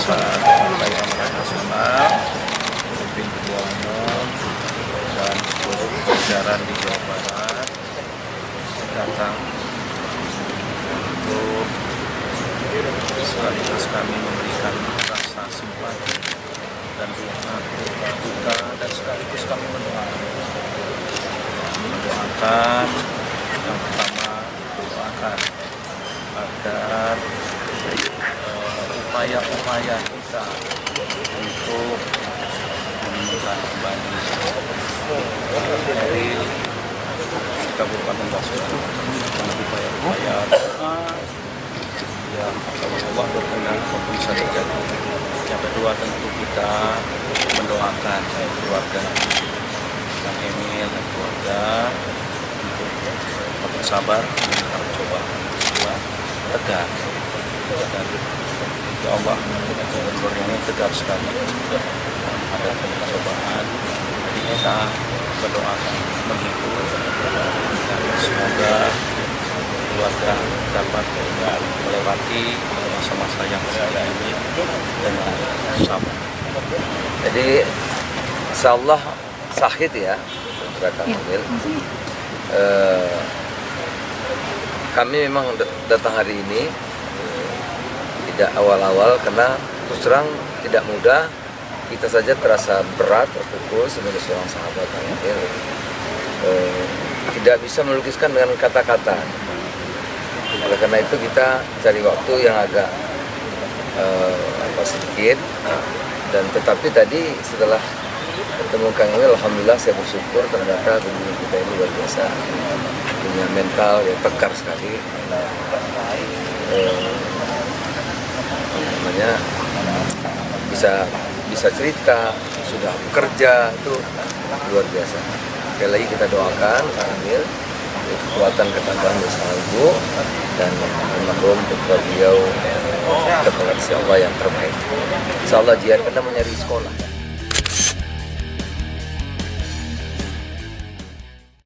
Bapak Partai Amanat Nasional, pemimpin Ketua Umum, dan seluruh jajaran di Jawa Barat datang untuk sekaligus kami memberikan rasa simpati dan duka dan sekaligus kami mendoakan yang pertama mendoakan agar upaya-upaya kita untuk menemukan kembali Eril di Kabupaten Basuki dengan upaya-upaya doa yang kalau Allah berkenan maupun bisa terjadi. Yang kedua tentu kita mendoakan keluarga Kang Emil dan keluarga untuk tetap sabar dan coba tegar. Dan ya Allah, gubernur ini tegar sekali ada pencobaan. Jadi kita berdoakan menghibur dan semoga keluarga dapat melewati masa-masa yang sulit ini dengan sabar. Jadi insyaallah sahid ya Kang Emil. Kami memang datang hari ini tidak awal-awal karena terus terang tidak mudah. Kita saja terasa berat terpukul sebagai seorang sahabat Kang Emil. Tidak bisa melukiskan dengan kata-kata. Oleh karena itu kita cari waktu yang agak sedikit, dan tetapi tadi setelah bertemu Kang Emil, alhamdulillah saya bersyukur ternyata hubungan kita ini luar biasa, punya mental yang tegar sekali. Namanya bisa cerita, sudah bekerja, itu luar biasa. Sekali lagi kita doakan Kang Emil kekuatan ketabahan bersama Ibu dan almarhum putra beliau kepada Allah yang terbaik. Insyaallah jihad karena mencari sekolah.